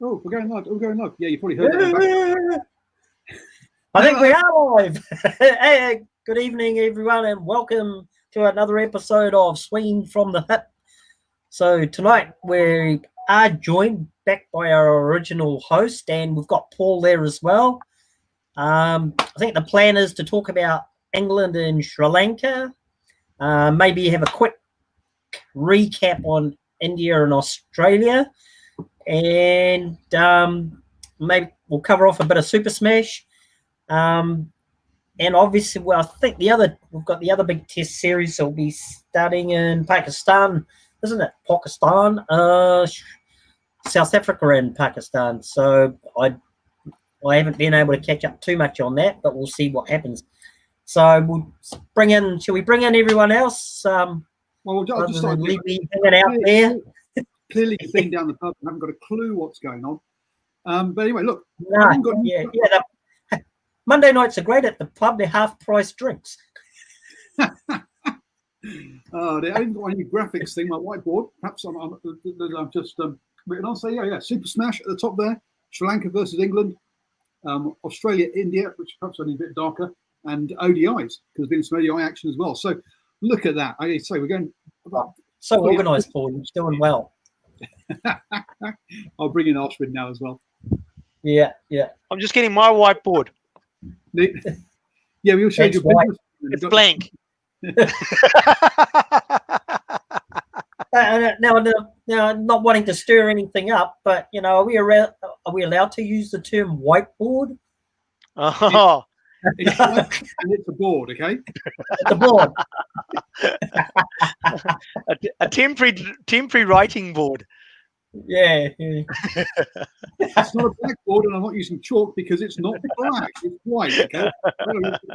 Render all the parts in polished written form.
Oh, we're going live. We're going live. Yeah, you probably heard that. I think we are live. Hey, good evening, everyone, and welcome to another episode of Swinging from the Hip. So tonight we are joined back by our original host, and we've got Paul there as well. I think the plan is to talk about England and Sri Lanka. Maybe have a quick recap on India and Australia. And maybe we'll cover off a bit of Super Smash. And obviously, well, I think we've got the other big test series that will be starting in Pakistan, isn't it? Pakistan, South Africa and Pakistan. So I haven't been able to catch up too much on that, but we'll see what happens. So we'll shall we bring in everyone else? Well, I'll just start leave me hanging out there. Clearly, you've been down the pub and haven't got a clue what's going on. But anyway, look. Monday nights are great at the pub. They're half-price drinks. They haven't got any graphics thing, my whiteboard. Perhaps I'm just written on. So yeah, Super Smash at the top there. Sri Lanka versus England. Australia, India, which perhaps only a bit darker, and ODIs because there's been some ODI action as well. So look at that. I say we're going. So organised, Paul. You're doing well. I'll bring in Arun now as well. Yeah. I'm just getting my whiteboard. Yeah, we'll show you. It's blank. Now, not wanting to stir anything up, but are we allowed to use the term whiteboard? Oh, it's white and it's a board, okay? It's a board. a temporary writing board. Yeah. It's not a blackboard, and I'm not using chalk because it's not black. It's white, okay?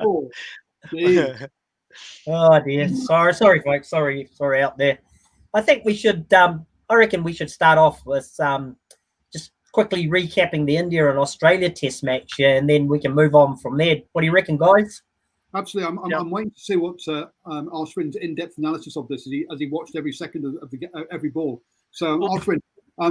Oh dear. Sorry, folks. Sorry out there. I think we should. I reckon we should start off with just quickly recapping the India and Australia Test match, and then we can move on from there. What do you reckon, guys? Absolutely. I'm waiting to see what Arun's in-depth analysis of this as he watched every second of every ball. So Arun,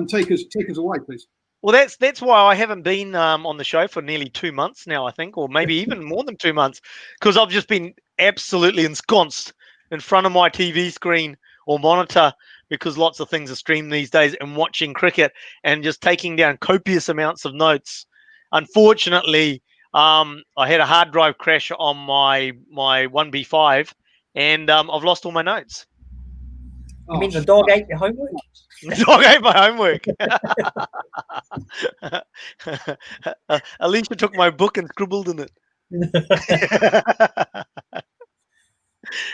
take us away, please. Well, that's why I haven't been on the show for nearly 2 months now, I think, or maybe even more than 2 months, because I've just been absolutely ensconced in front of my TV screen or monitor, because lots of things are streamed these days, and watching cricket and just taking down copious amounts of notes. Unfortunately, I had a hard drive crash on my 1B5, and I've lost all my notes. You mean the dog ate your homework? The dog ate my homework. Alicia took my book and scribbled in it.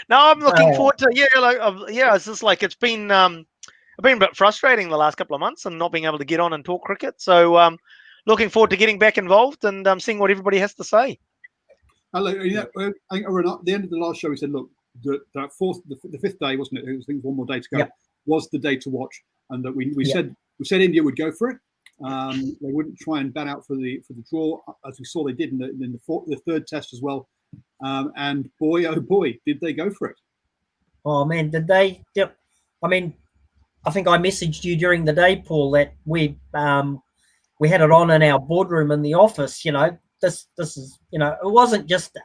Now I'm looking forward to it's just like it's been a bit frustrating the last couple of months and not being able to get on and talk cricket. So looking forward to getting back involved and seeing what everybody has to say. I think at the end of the last show we said, look, the fifth day, wasn't it? I think one more day to go. Yep. Was the day to watch, and that we said India would go for it. They wouldn't try and bat out for the draw, as we saw they did in the third test as well. And boy, oh boy, did they go for it! Oh man, did they? Yep. I mean, I think I messaged you during the day, Paul, that we had it on in our boardroom in the office. This is it wasn't just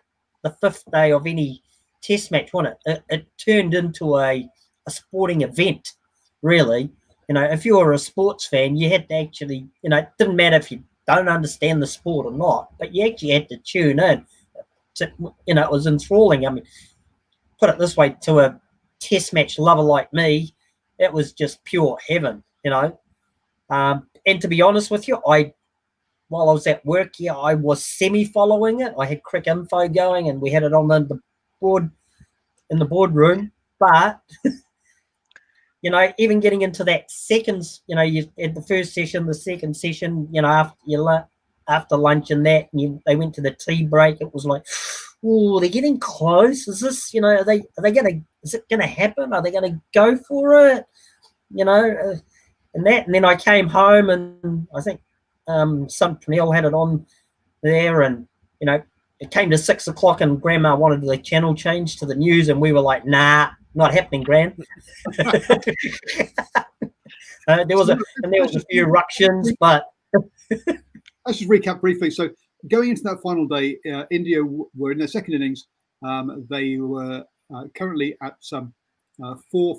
the fifth day of any test match, wasn't it? It turned into a sporting event, really. If you were a sports fan, you had to actually, it didn't matter if you don't understand the sport or not, but you actually had to tune in. It was enthralling. I mean, put it this way, to a test match lover like me, it was just pure heaven, And to be honest with you, while I was at work here, I was semi-following it. I had Crick Info going, and we had it on the boardroom, but even getting into that second, you had the first session, the second session, after lunch and that, and they went to the tea break. It was like, oh, they're getting close. Is this, is it gonna happen? Are they gonna go for it? And then I came home, and I think Pernell had it on there, and it came to 6 o'clock, and Grandma wanted the channel changed to the news, and we were like, nah, not happening, Gran. There was a few eruptions, but Let's just recap briefly. So going into that final day, India were in their second innings. They were currently at 4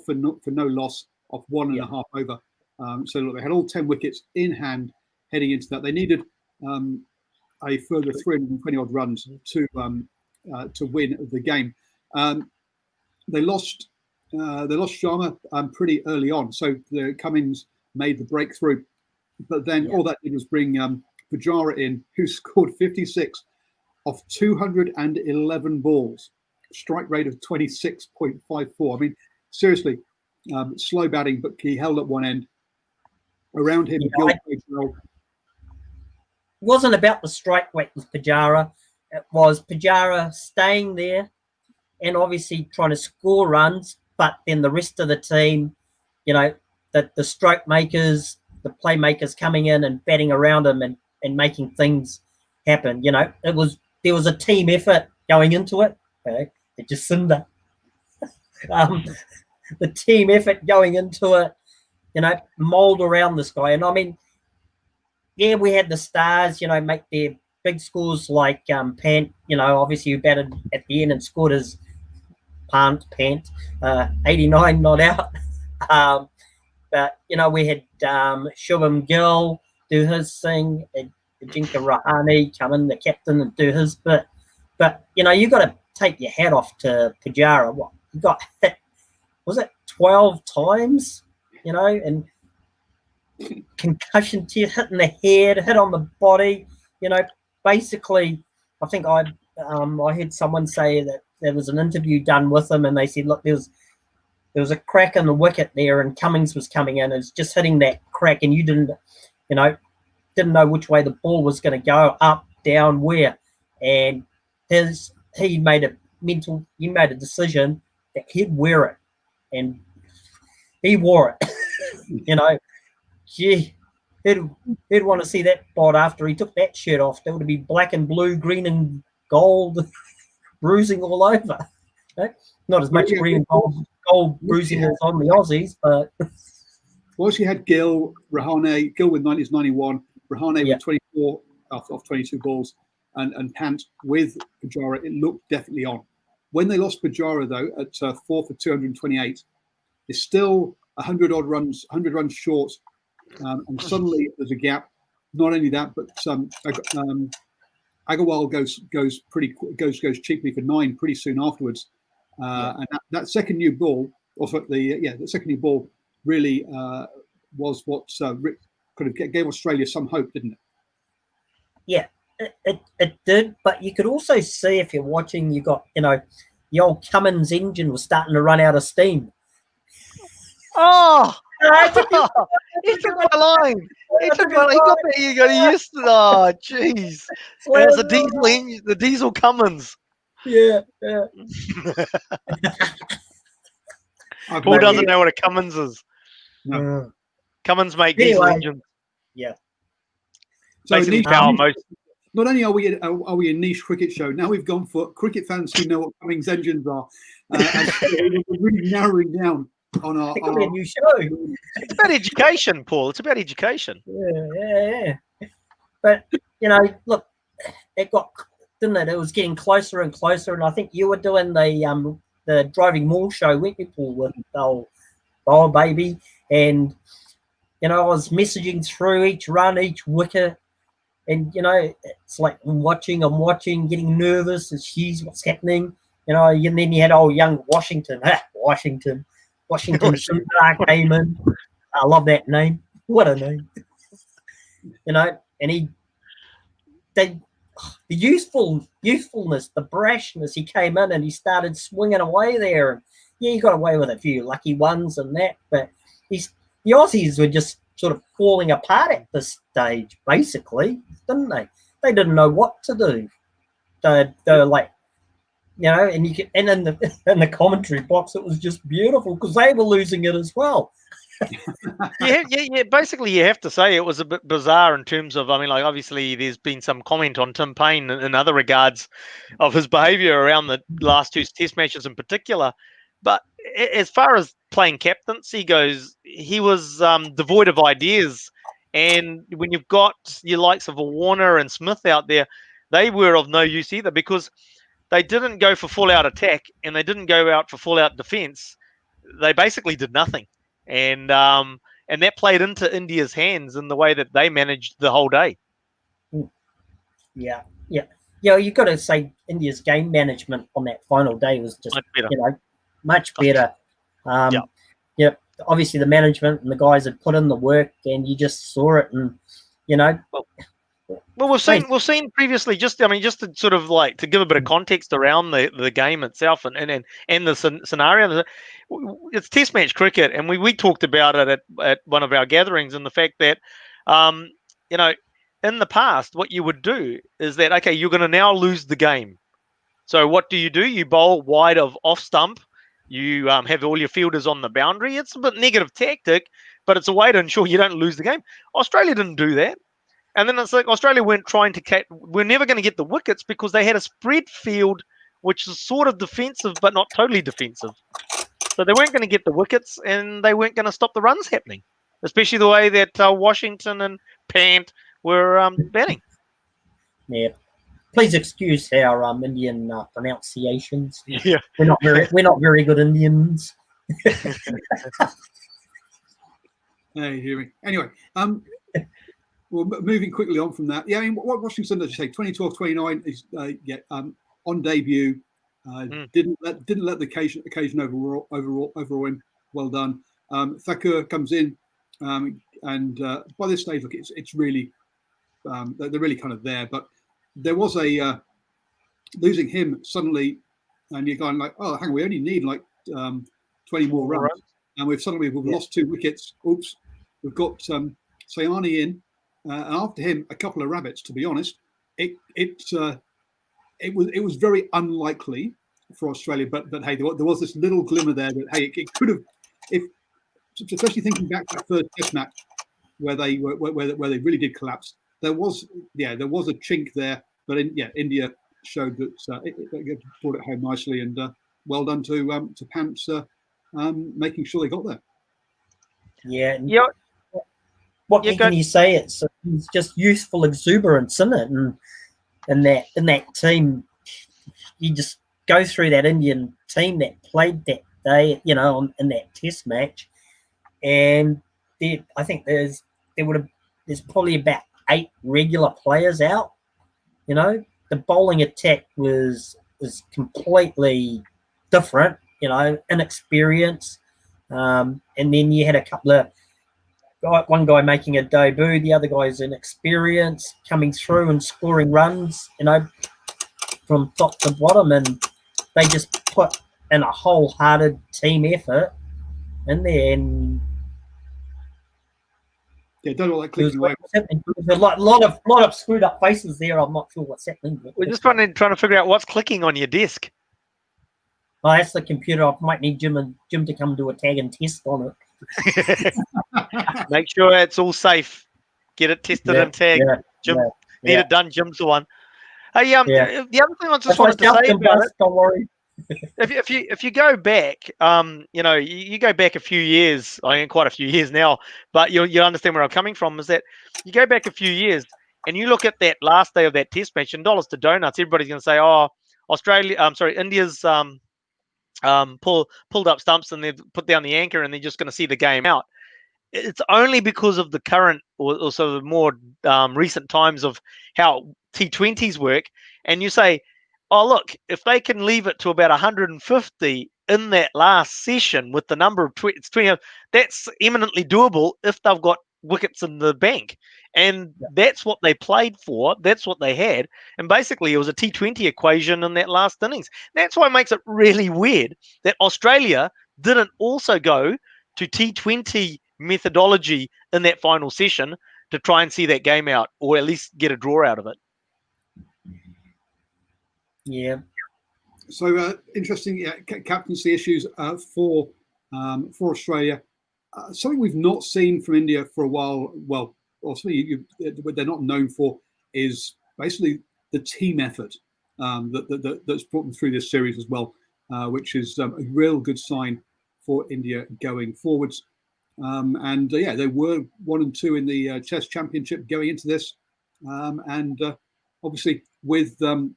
for no loss of 1.5 over. So look, they had all 10 wickets in hand heading into that. They needed a further 320 odd runs to win the game. They lost Sharma pretty early on, so the Cummins made the breakthrough. But then all that did was bring Pujara in, who scored 56 off 211 balls, strike rate of 26.54. I mean, seriously, slow batting, but he held up one end. Around him, Gill played well. It wasn't about the strike rate with Pujara. It was Pujara staying there and obviously trying to score runs, but then the rest of the team, the stroke makers, the playmakers coming in and batting around him and making things happen. There was a team effort going into it. Okay? It just Cinder. The team effort going into it, mold around this guy. And I mean, we had the stars, make their big scores like Pant, obviously who batted at the end and scored his Pant, 89 not out. But, we had Shubham Gill do his thing, Ajinkya Rahane come in, the captain, and do his bit. But, you got to take your hat off to Pujara. What, he got hit, was it 12 times, and concussion tear, hit in the head, hit on the body, basically, I think I heard someone say that there was an interview done with him and they said, look, there was a crack in the wicket there and Cummins was coming in. It's just hitting that crack and you didn't know which way the ball was going to go, up, down, where. And he made a decision that he'd wear it. And he wore it. Gee, he'd want to see that bod after he took that shirt off. There would be black and blue, green and gold bruising all over. Not as much green and gold bruising as on the Aussies, but... Well, she had Gill with 91, Rahane with 24 off 22 balls, and Pant with Pujara. It looked definitely on. When they lost Pujara, though, at 4 for 228, it's still 100 runs short, and suddenly there's a gap. Not only that, but Agarwal goes cheaply for 9 pretty soon afterwards, and that second new ball, the second new ball really was what could have gave Australia some hope, didn't it? Yeah, it did. But you could also see if you're watching, you got the old Cummins engine was starting to run out of steam. Oh, he took my line. He got there. You got used to. Oh, jeez. There's a diesel engine, the diesel Cummins. Yeah. Paul doesn't know what a Cummins is. No. Cummins make diesel engines. Yeah. So basically power most. Not only are we a niche cricket show, now we've gone for cricket fans who know what Cummins engines are. And we're really narrowing down on our. It could be a new show. It's about education, Paul. It's about education. Yeah. But look, it got, didn't it? It was getting closer and closer, and I think you were doing the driving mall show, weren't you, Paul, with the baby, and I was messaging through each run, each wicket, and it's like I'm watching, getting nervous and she's what's happening, and then you had old young Washington Sundar came in. I love that name. What a name. And the youthfulness, the brashness, he came in and he started swinging away there. And he got away with a few lucky ones and that, but the Aussies were just sort of falling apart at this stage, basically, didn't they? They didn't know what to do. They were like, and in the commentary box, it was just beautiful because they were losing it as well. Yeah. Basically, you have to say it was a bit bizarre in terms of, obviously there's been some comment on Tim Payne in other regards of his behaviour around the last 2 test matches in particular. But as far as playing captaincy goes, he was devoid of ideas And when you've got your likes of a Warner and Smith out there, they were of no use either because they didn't go for full-out attack and they didn't go out for full-out defense. They basically did nothing. And that played into India's hands in the way that they managed the whole day. Yeah. You've got to say India's game management on that final day was just much better. Obviously the management and the guys had put in the work, and you just saw it. And well, we've seen previously. Just to sort of like to give a bit of context around the game itself and the scenario. It's Test match cricket, and we talked about it at one of our gatherings, and the fact that in the past, what you would do is that, okay, you're going to now lose the game. So what do? You bowl wide of off stump. You have all your fielders on the boundary. It's a bit negative tactic, but it's a way to ensure you don't lose the game. Australia didn't do that. And then it's like Australia weren't trying to we're never going to get the wickets because they had a spread field, which is sort of defensive, but not totally defensive. So they weren't going to get the wickets, and they weren't going to stop the runs happening, especially the way that Washington and Pant were batting. Yeah, please excuse our Indian pronunciations. Yeah, we're not very good Indians. Hey, hearing. Anyway, well, moving quickly on from that. Yeah, I mean, what Washington did you say? 2012-29 is on debut. Didn't let the occasion overall in. Well done. Thakur comes in, and by this stage, look, it's really they're really kind of there. But there was a losing him suddenly, and you're going like, oh, hang on, we only need like 20 more runs, and we've lost 2 wickets. Oops, we've got Sayani in, and after him a couple of rabbits. To be honest, it was very unlikely for Australia, but hey, there was this little glimmer there that hey, it could have, if especially thinking back to that first Test match where they really did collapse. There was a chink there, but India showed that it brought it home nicely, and well done to Pants making sure they got there. Yeah. What can you say? It's just youthful exuberance, isn't it? And in that team, you just go through that Indian team that played that day, in that Test match, and I think there's probably about 8 regular players out. The bowling attack was completely different. Inexperienced, and then you had a couple of. One guy making a debut, the other guy's inexperienced, coming through and scoring runs, from top to bottom, and they just put in a wholehearted team effort in there. And don't all that clicking away. There's a lot of screwed up faces there. I'm not sure what's happening. We're just trying to figure out what's clicking on your desk. Oh, that's the computer. I might need Jim to come do a tag and test on it. Make sure it's all safe. Get it tested and tagged. Jim, need it done. Jim's the one. Hey, the other thing I just wanted to say about it. Don't worry. If you go back, you go back a few years. I mean, quite a few years now, but you understand where I'm coming from. Is that you go back a few years and you look at that last day of that Test match, and dollars to donuts, everybody's going to say, "Oh, India's pulled up stumps and they've put down the anchor and they're just going to see the game out." It's only because of the current or sort of more recent times of how T20s work. And you say, oh, look, if they can leave it to about 150 in that last session with the number of 20, that's eminently doable if they've got wickets in the bank. And that's what they played for. That's what they had. And basically, it was a T20 equation in that last innings. That's why it makes it really weird that Australia didn't also go to T20 methodology in that final session to try and see that game out, or at least get a draw out of it. Yeah. So interesting captaincy issues for Australia. Something we've not seen from India for a while. Well, obviously, what they're not known for is basically the team effort that's brought them through this series as well, which is a real good sign for India going forwards. They were 1 and 2 in the Chess Championship going into this, obviously with and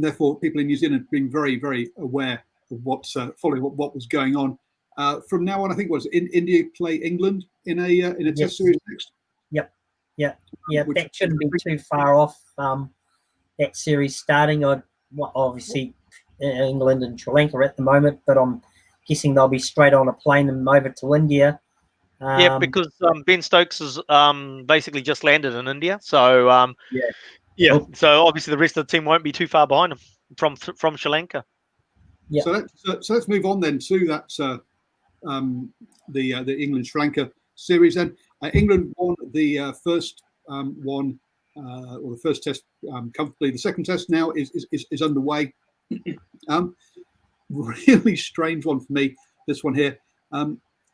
therefore people in New Zealand being very, very aware of following what was going on. From now on, I think India play England in a Test series next. Yep. That shouldn't be too far off. That series starting. Obviously England and Sri Lanka at the moment, but I'm guessing they'll be straight on a plane and over to India. Because Ben Stokes has basically just landed in India, so so obviously the rest of the team won't be too far behind him from Sri Lanka. Yeah. So let's move on then to that the England Sri Lanka series. Then England won the first one or the first test comfortably. The second test now is underway. Really strange one for me. This one here.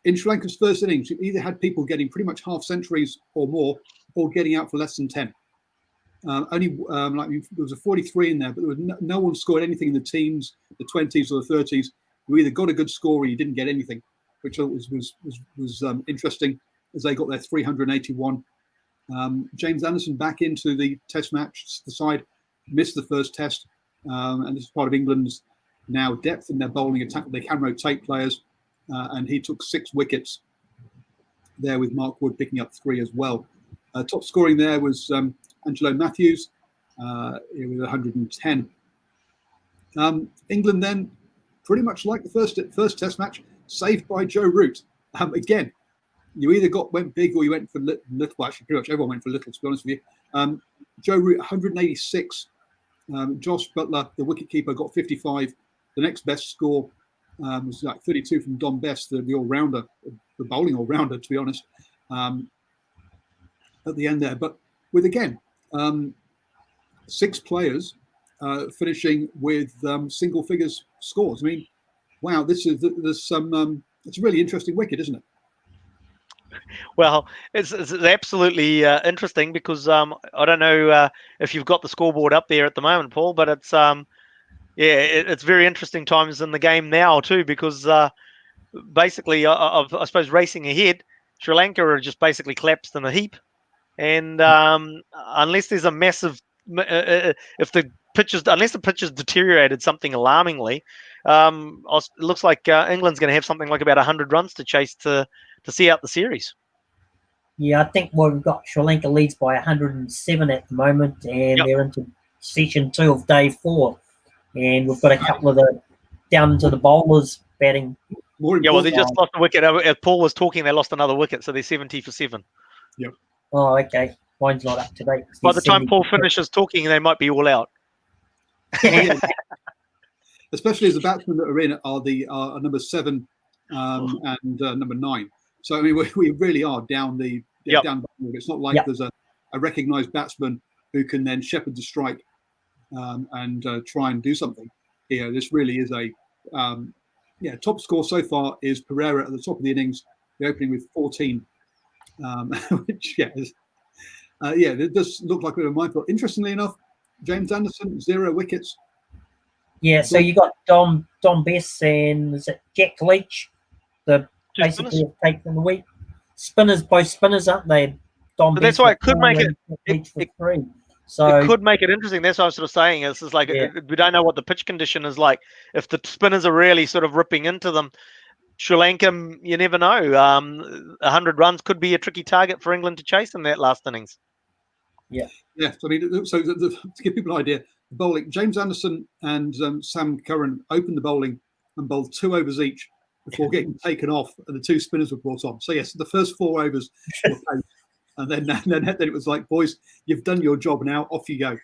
In Sri Lanka's first innings, you either had people getting pretty much half centuries or more, or getting out for less than 10. There was a 43 in there, but there was no one scored anything in the teens, the 20s or the 30s. You either got a good score or you didn't get anything, which was interesting as they got their 381. James Anderson back into the test match. The side missed the first test, and this is part of England's now depth in their bowling attack. They can rotate players, and he took 6 wickets there with Mark Wood picking up 3 as well. Top scoring there was Angelo Matthews with 110. England then, pretty much like the first test match, saved by Joe Root. Again, you either went big or you went for little. Well, actually, pretty much everyone went for little, to be honest with you. Joe Root, 186. Josh Butler, the wicketkeeper, got 55. The next best score was like 32 from Dom Best, the all-rounder, the bowling all-rounder, to be honest, at the end there. But with, again, 6 players finishing with single figures scores. I mean, wow, there's some. It's a really interesting wicket, isn't it? Well, it's absolutely interesting because I don't know if you've got the scoreboard up there at the moment, Paul, but it's it's very interesting times in the game now too, because basically, I suppose racing ahead, Sri Lanka are just basically collapsed in a heap, and unless there's a massive, unless the pitch has deteriorated something alarmingly, it looks like England's going to have something like about 100 runs to chase to see out the series. Yeah, I think we've got Sri Lanka leads by 107 at the moment, and they're into session 2 of day 4. And we've got a couple of down to the bowlers batting. Well, they just lost a wicket. As Paul was talking, they lost another wicket, so they're 70 for 7. Yep. Oh, okay. Mine's not up to date. By the time Paul finishes talking, they might be all out. Especially as the batsmen that are in are number 7 and number 9. So I mean, we really are down the down. It's not like there's a recognised batsman who can then shepherd the strike and try and do something. This really is a top score so far is Pereira at the top of the innings, the opening with 14, which it does look like a bit of a mindful. Interestingly enough, James Anderson 0 wickets. Yeah, so you got Dom Bess and is it Jack Leach, basically have taken the week. Both spinners, aren't they? That's why it could make it. It 3. So it could make it interesting. That's what I was sort of saying. It's just like we don't know what the pitch condition is like. If the spinners are really sort of ripping into them, Sri Lanka, you never know. 100 runs could be a tricky target for England to chase in that last innings. Yeah. I mean, so to give people an idea, the bowling, James Anderson and Sam Curran opened the bowling and bowled 2 overs each before getting taken off, and the 2 spinners were brought on. So yes, the first 4 overs were paid. And then it was like, boys, you've done your job now. Off you go.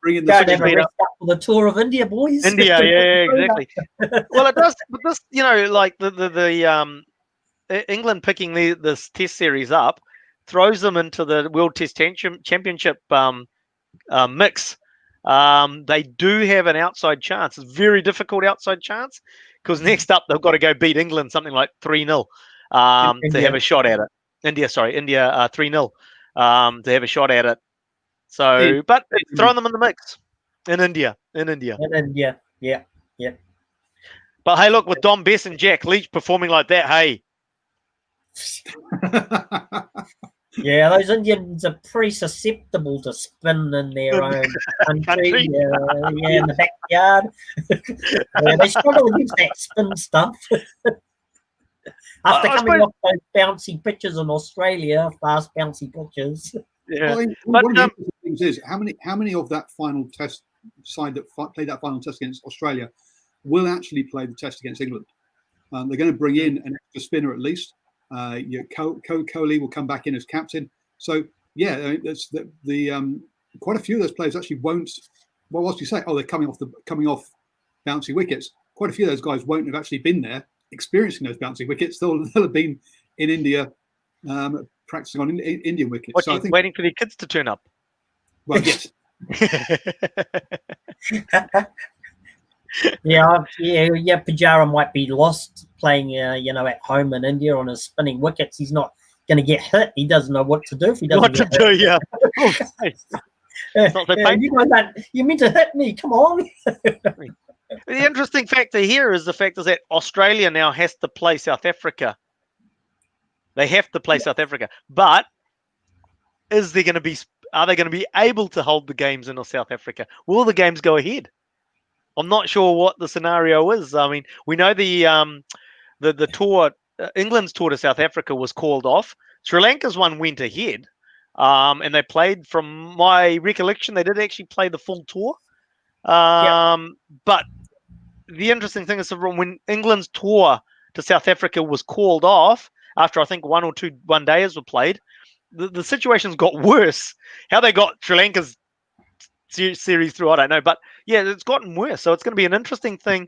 Bring in the for the tour of India, boys. India, exactly. Well, it does. But this, like the England picking this Test series up throws them into the World Test Championship mix. They do have an outside chance. It's a very difficult outside chance because next up they've got to go beat England something like 3-0 to have a shot at it. India 3-0 to have a shot at it. So, but it's throwing them in the mix in India. Yeah. But hey, look, with Dom Bess and Jack Leach performing like that, hey, Yeah, those Indians are pretty susceptible to spin in their own country. Yeah, in the backyard. Yeah, they struggle against that spin stuff. After coming off those bouncy pitches in Australia, fast bouncy pitches. Yeah. Well, one of the interesting things is how many of that final test side that played that final test against Australia will actually play the test against England. They're going to bring in an extra spinner at least. Kohli will come back in as captain. So yeah, that's the quite a few of those players actually won't. Well, what do you say? Oh, they're coming off bouncy wickets. Quite a few of those guys won't have actually been there experiencing those bouncy wickets. They'll have been in India practicing on Indian wickets. So I think waiting for their kids to turn up. Well, yes. Pujara might be lost playing, at home in India on his spinning wickets. He's not going to get hit. He doesn't know what to do if he doesn't get hit. Yeah. You meant to hit me. Come on. The interesting factor here is that Australia now has to play South Africa. They have to play South Africa, but are they going to be able to hold the games in South Africa? Will the games go ahead? I'm not sure what the scenario is. I mean, we know the tour, England's tour to South Africa was called off. Sri Lanka's one went ahead, and they played. From my recollection, they did actually play the full tour. But the interesting thing is that when England's tour to South Africa was called off after I think one or two one-dayers were played, the situation's got worse. How they got Sri Lanka's series through, I don't know, but yeah, it's gotten worse. So it's going to be an interesting thing.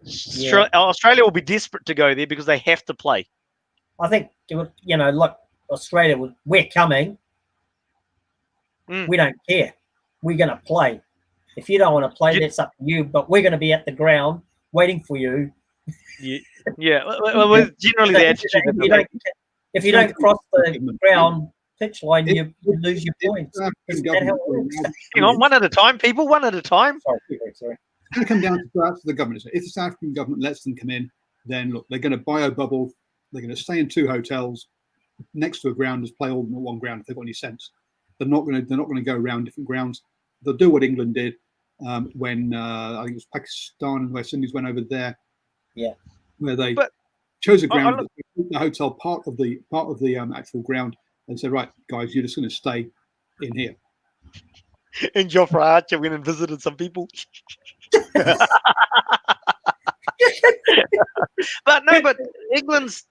Yeah. Australia will be desperate to go there because they have to play. I think look, Australia, we're coming. We don't care. We're going to play. If you don't want to play, that's up to you. But we're going to be at the ground waiting for you. Yeah. Well, generally the attitude. If you don't cross the ground pitch line, you lose your points. Hang on, one at a time, people. One at a time. Sorry. It's going to come down to the government. If the South African government lets them come in, then look, they're going to bio bubble. They're going to stay in 2 hotels next to a ground, just play all in one ground if they've got any sense. They're not going to go around different grounds. They'll do what England did when I think it was Pakistan and West Indies went over there. Yeah, where they chose a ground, the hotel part of the actual ground, and said, "Right, guys, you're just going to stay in here." And Jofra Archer went and visited some people. But England's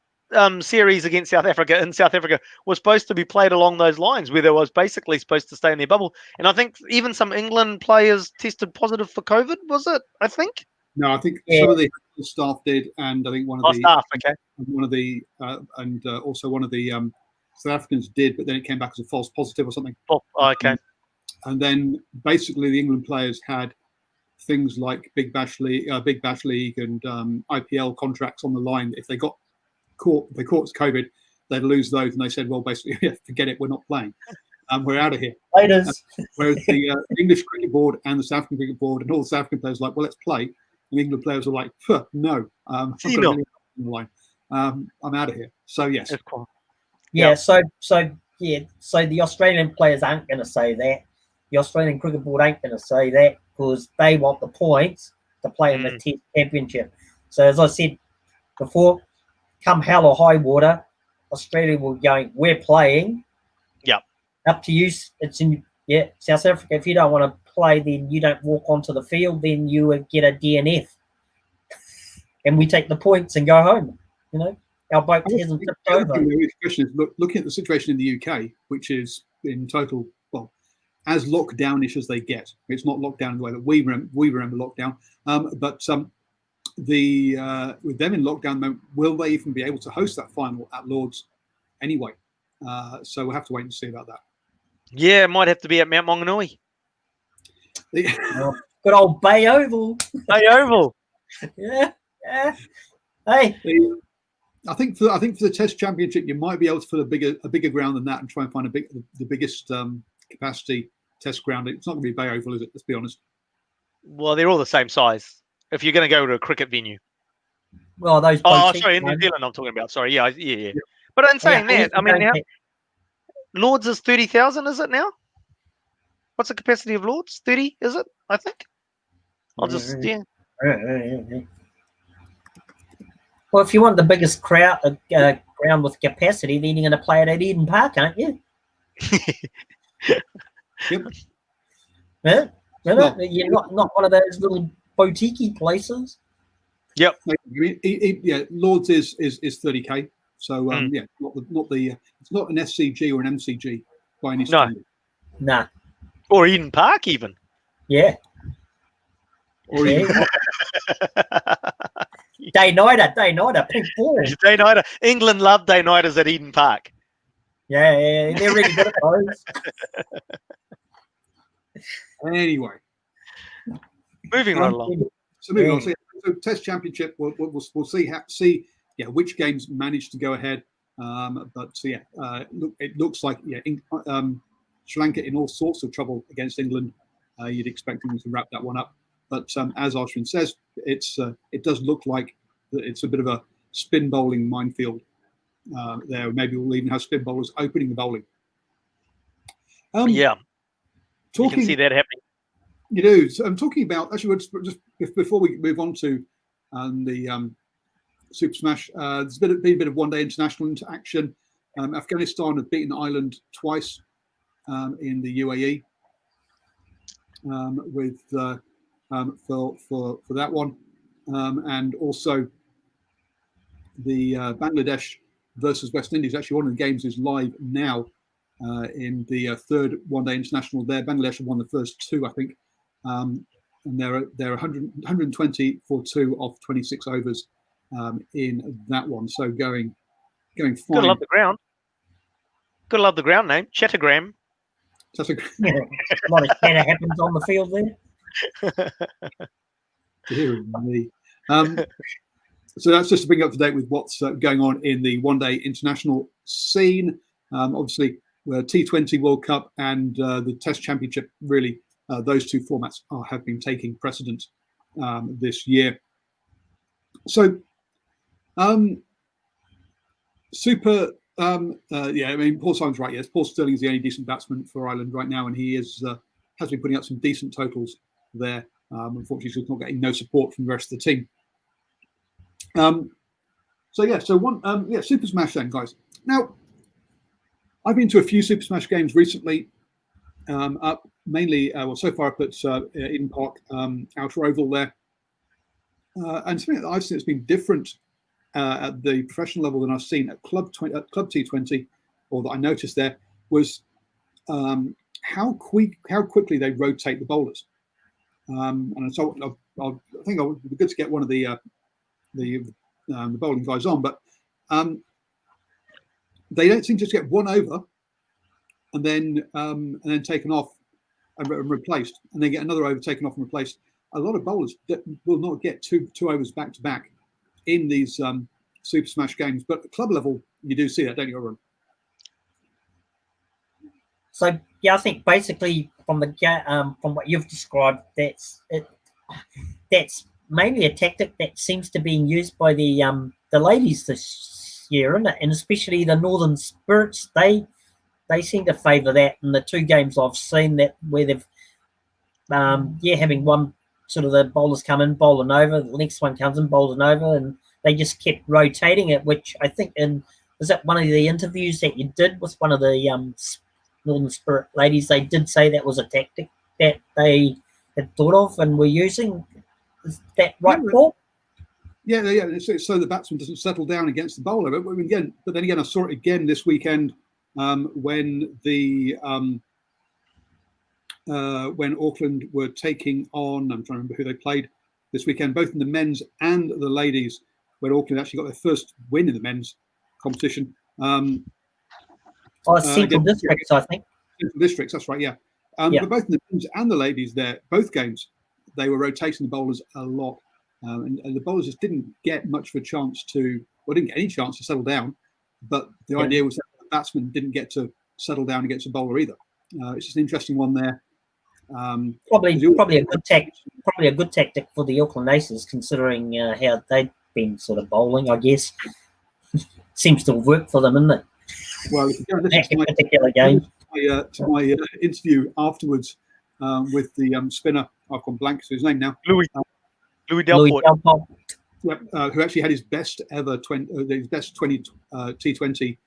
series against South Africa in South Africa was supposed to be played along those lines, where they was basically supposed to stay in their bubble. And I think even some England players tested positive for COVID. Was it? I think. No, I think some of the staff did, and I think one of the South Africans did, but then it came back as a false positive or something. Oh, okay. And then basically the England players had things like Big Bash League and IPL contracts on the line. If they got caught COVID, they'd lose those, and they said, "Well, basically, forget it, we're not playing. We're out of here." Whereas the English Cricket Board and the South African Cricket Board and all the South African players were like, "Well, let's play." And the England players were like, "No, I'm out of here." So yes, cool. So the Australian players aren't going to say that. The Australian Cricket Board ain't going to say that because they want the points to play in the Test Championship. So as I said before, come hell or high water, Australia will be going, "We're playing." Yeah. Up to you. It's in South Africa. If you don't want to play, then you don't walk onto the field. Then you would get a DNF, and we take the points and go home. Our boat hasn't tipped over. The question is, looking at the situation in the UK, which is in total, well, as lockdownish as they get. It's not lockdown in the way that we remember lockdown, but with them in lockdown, will they even be able to host that final at Lord's anyway? So we'll have to wait and see about that. Yeah, it might have to be at Mount Maunganui. Good old Bay Oval. Bay Oval. Yeah. Hey. I think for the Test Championship, you might be able to fill a bigger ground than that and try and find the biggest capacity Test ground. It's not going to be Bay Oval, is it? Let's be honest. Well, they're all the same size. If you're going to go to a cricket venue. Well, those. Oh, sorry, in New Zealand, I'm talking about. Sorry, yeah. But in saying Yeah, that, I mean, Lords is 30,000, is it now? What's the capacity of Lords? 30, is it? I think. I'll just, yeah. Well, if you want the biggest crowd ground with capacity, then you're going to play it at Eden Park, aren't you? Yep. Yeah? Well, You're not one of those little boutique places. Yep. Yeah, Lords is 30k. So yeah, it's not an SCG or an MCG by any standard. Nah. Or Eden Park, even. Yeah. Or even Day-nighter, pink ball. Day-nighter. England love day-nighters at Eden Park. Yeah, they're really good at those. Anyway, moving right along. So moving on. So Test Championship, we'll see which games manage to go ahead. But so it looks like Sri Lanka in all sorts of trouble against England. You'd expect them to wrap that one up. But as Arun says, it does look like it's a bit of a spin bowling minefield there. Maybe we'll even have spin bowlers opening the bowling. You can see that happening. You do. So I'm talking about, actually, just before we move on to the Super Smash, there's been a bit of one-day international interaction. Afghanistan have beaten Ireland twice in the UAE for that one, and also the Bangladesh versus West Indies. Actually, one of the games is live now in the third one-day international there. Bangladesh have won the first two, I think, and they're 120 for 2 off 26 overs in that one. So going fine. Gotta love the ground. Gotta love the ground name, Chattergram. A lot of chatter happens on the field there. Dear me. So that's just to bring up to date with what's going on in the one-day international scene. Obviously, T20 World Cup and the Test Championship, really, those two formats have been taking precedence this year. So, I mean, Paul Simon's right. Yes, Paul Stirling is the only decent batsman for Ireland right now, and he has been putting up some decent totals there. Unfortunately, he's not getting no support from the rest of the team. Super Smash then, guys. Now, I've been to a few Super Smash games recently. Up mainly, so far up at Eden Park, Outer Oval there, and something that I've seen that's been different at the professional level than I've seen at Club T20, or that I noticed there, was how quickly they rotate the bowlers. And so I think it would be good to get one of the bowling guys on, but they don't seem to just get one over and then taken off and replaced, and then get another over taken off and replaced. A lot of bowlers that will not get two overs back to back in these Super Smash games, but at club level you do see that, don't you, Arun? So yeah, I think basically from what you've described, that's mainly a tactic that seems to be used by the ladies this year, isn't it? And especially the Northern Spirits, they seem to favour that in the two games I've seen, that where they've having one sort of the bowlers come in bowling over, the next one comes in bowling over, and they just kept rotating it, which I think was that one of the interviews that you did with one of the Northern Spirit ladies, they did say that was a tactic that they had thought of and were using. Is that right, Paul? Yeah. So the batsman doesn't settle down against the bowler. But then again, I saw it again this weekend when Auckland were taking on, I'm trying to remember who they played this weekend, both in the men's and the ladies, when Auckland actually got their first win in the men's competition. Central Districts, I think. Central Districts, that's right, yeah. But both in the men's and the ladies there, both games, they were rotating the bowlers a lot. And the bowlers just didn't get much of a chance didn't get any chance to settle down. But the idea was that the batsman didn't get to settle down against a bowler either. It's just an interesting one there. Probably a good tactic for the Auckland Aces, considering how they've been sort of bowling, I guess. seems to work for them, isn't it? Well, if you go and listen to Particular game. my interview afterwards with the spinner, I've gone blank, so his name now. Louis Louis Delport. Delport. Yep, who actually had his best ever 20 T20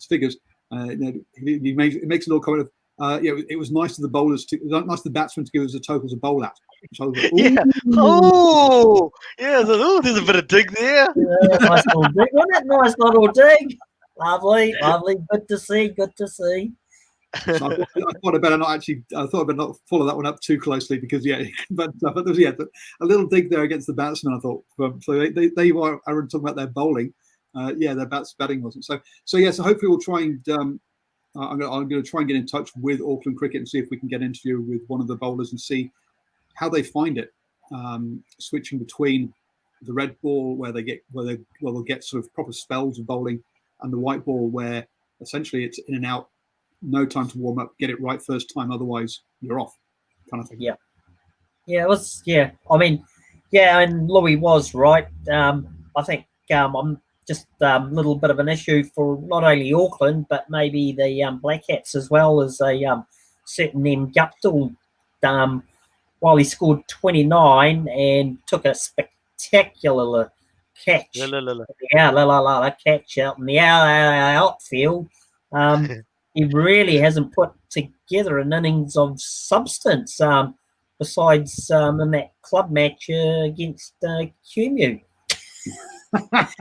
figures. He makes a little comment of, it was nice to the bowlers, it was nice to the batsmen to give us the totals of bowl out. Which I was like, Yeah. Oh, yeah. There's a bit of dig there. Yeah, nice little dig, wasn't it? Nice little dig. Lovely. Good to see. So I thought I better not follow that one up too closely because but there's a little dig there against the batsmen. I thought so they were Arun talking about their bowling, their batting wasn't so hopefully we'll try and I'm going to try and get in touch with Auckland Cricket and see if we can get an interview with one of the bowlers and see how they find it switching between the red ball where they'll get sort of proper spells of bowling and the white ball where essentially it's in and out. No time to warm up, get it right first time, otherwise you're off, kind of thing. Yeah, it was. Yeah, I mean, and Louis was right. I think I'm just a little bit of an issue for not only Auckland but maybe the Black Hats as well as a certain named Guptill. While he scored 29 and took a spectacular catch, catch out in the outfield. He really hasn't put together an innings of substance besides in that club match against QMU. Besides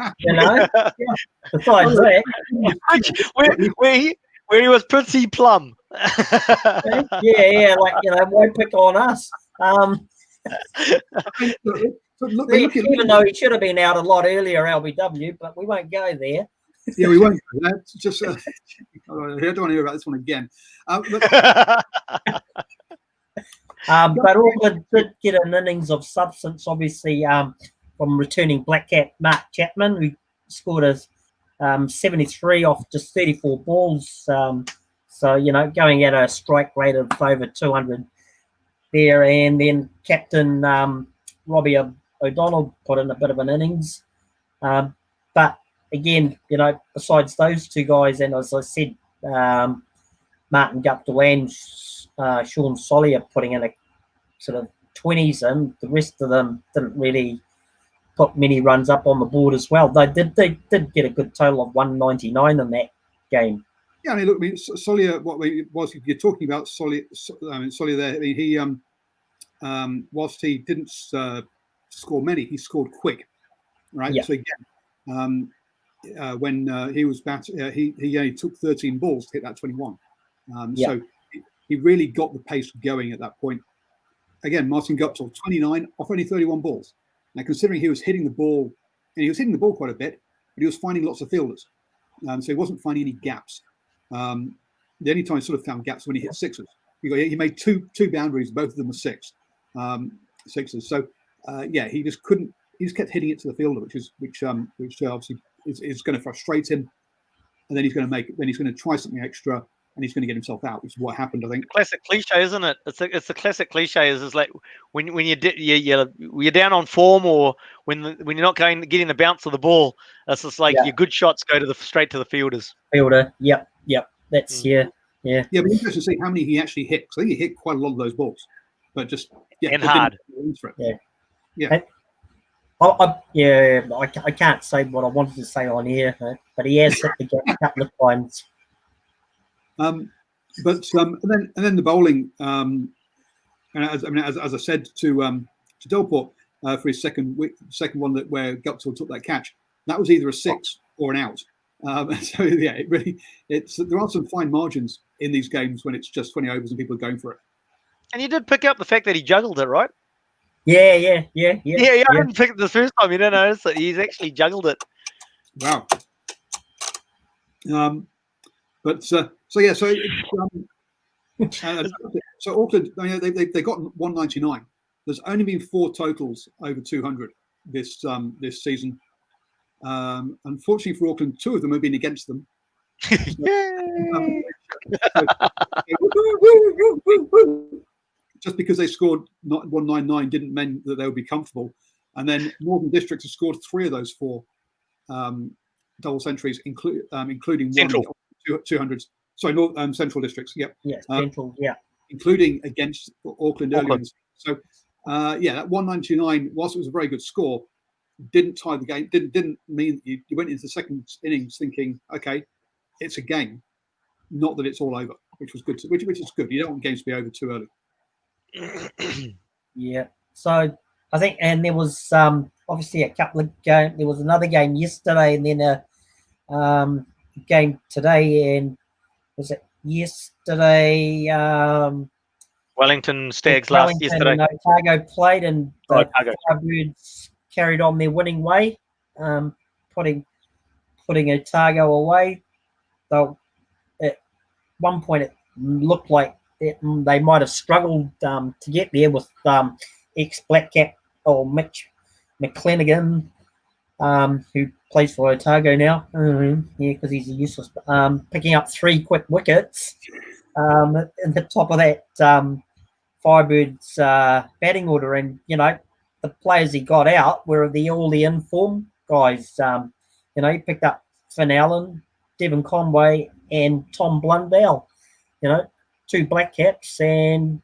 that, where he was pretty plum. Won't pick on us. Even though he should have been out a lot earlier, LBW, but we won't go there. Yeah, we won't. That's just. I don't want to hear about this one again. But Auckland did get an innings of substance, obviously, from returning Black Cat Mark Chapman, who scored a 73 off just 34 balls. Going at a strike rate of over 200 there, and then Captain Robbie O'Donnell put in a bit of an innings, but. Again, besides those two guys, and as I said, Martin Guptill and Sean Solly are putting in a sort of 20s, and the rest of them didn't really put many runs up on the board as well. They did get a good total of 199 in that game. Yeah, I mean, Solly, you're talking about Solly there. I mean, he whilst he didn't score many, he scored quick, right? Yeah. So again. When he was batting, he only took 13 balls to hit that 21. So he really got the pace going at that point. Again, Martin Guptill, 29 off only 31 balls. Now, considering he was hitting the ball, and he was hitting the ball quite a bit, but he was finding lots of fielders. So he wasn't finding any gaps. The only time he sort of found gaps when he hit sixes. He made two boundaries, both of them were sixes. So he just couldn't. He just kept hitting it to the fielder, which obviously is going to frustrate him, and then he's going to try something extra, and he's going to get himself out, which is what happened, I think. Classic cliche, isn't it? It's the classic cliche. Is like when you're down on form, or when you're not getting the bounce of the ball, it's just like your good shots go straight to the fielders. Fielder, yep. That's Yeah, but interesting to see how many he actually hit. So I think he hit quite a lot of those balls, but just and hard. Yeah. I can't say what I wanted to say on here, but he has hit the gap a couple of times. And then the bowling, and as I said to Delport for his second one where Guptill took that catch, that was either a six or an out. There are some fine margins in these games when it's just 20 overs and people are going for it. And you did pick up the fact that he juggled it, right? Yeah. I didn't pick it the first time. You don't notice that he's actually juggled it. Wow. So Auckland, they got 199. There's only been 4 totals over 200 this season. Unfortunately for Auckland, 2 of them have been against them. Just because they scored 199 didn't mean that they would be comfortable. And then Northern Districts have scored 3 of those 4 double centuries, including Central. 200s. Sorry, North, Central districts. Yep. Yes, Central. Yeah. Including against Auckland earlier in the season. So, that 199, whilst it was a very good score, didn't tie the game. Didn't mean that you went into the second innings thinking, okay, it's a game, not that it's all over, which was good. Which is good. You don't want games to be over too early. Yeah. So I think, and there was obviously a couple of games. There was another game yesterday, and then a game today. And was it yesterday? Wellington Stags last yesterday. And Otago played, and the Otago. Firebirds carried on their winning way, putting Otago away. Though at one point it looked like they might have struggled to get there with ex-Black Cap or Mitch McClenaghan, who plays for Otago now. Because he's useless. Picking up 3 quick wickets. In the top of that Firebirds batting order, and the players he got out were all the informed guys. He picked up Finn Allen, Devon Conway, and Tom Blundell. 2 Black Caps and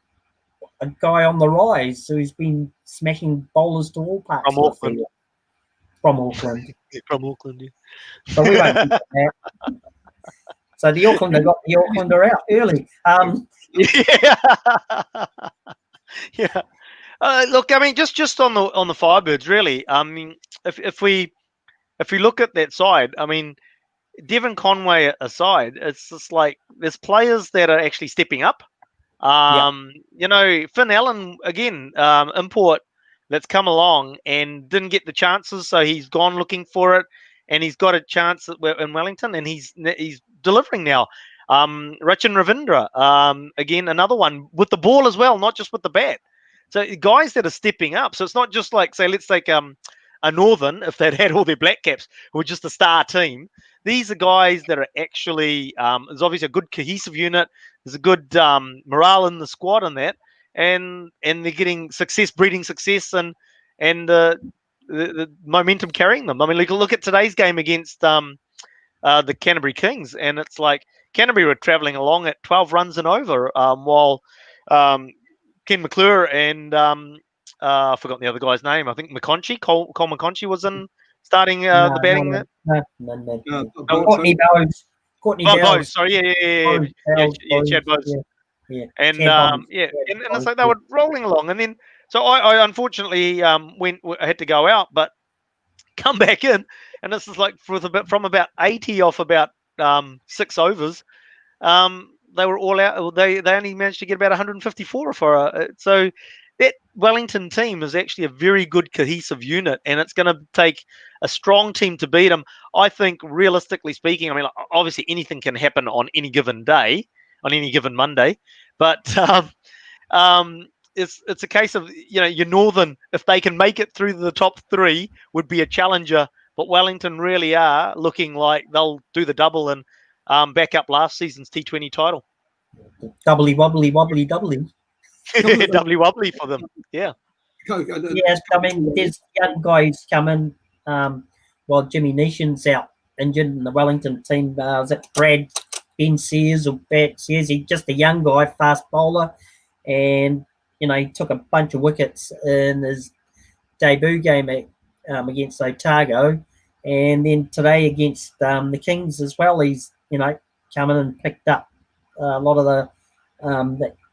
a guy on the rise who's been smashing bowlers to all parts from of Auckland. the field. From Auckland. From Auckland, yeah. But we won't do that. So the Aucklander out early. Yeah. Look, I mean, just on the Firebirds, really. I mean, if we look at that side, I mean, Devon Conway aside, it's just like there's players that are actually stepping up. Finn Allen again, import that's come along and didn't get the chances, so he's gone looking for it, and he's got a chance in Wellington, and he's delivering now. Rachin Ravindra, again, another one with the ball as well, not just with the bat. So guys that are stepping up. So it's not just like, say, let's take a Northern, if they'd had all their Black Caps, who were just a star team. These are guys that are actually, there's obviously a good cohesive unit. There's a good morale in the squad and that, and they're getting success, breeding success, and the momentum carrying them. I mean, look at today's game against the Canterbury Kings, and it's like Canterbury were travelling along at 12 runs and over, while Ken McClure and I forgot the other guy's name. I think Cole McConchie was in starting the batting. No. Courtney Bowes. Bowes. Sorry, yeah, Chad Bowes. Yeah. And and it's like they were rolling along, and then so I unfortunately I had to go out, but come back in, and this is like from about 80 off about 6 overs. They were all out. They only managed to get about 154 so that Wellington team is actually a very good cohesive unit, and it's going to take a strong team to beat them. I think, realistically speaking, I mean, obviously anything can happen on any given day, on any given Monday, but it's a case of your Northern, if they can make it through the top 3, would be a challenger. But Wellington really are looking like they'll do the double and back up last season's T20 title. Doubly wobbly wobbly doubly. Doubly wobbly for them. Yeah. Yeah, I mean, there's young guys coming. While Jimmy Neeshan's out injured in the Wellington team. Was it Brad Ben Sears or Bat Sears? He's just a young guy, fast bowler, and he took a bunch of wickets in his debut game against Otago, and then today against the Kings as well. He's come in and picked up a lot of the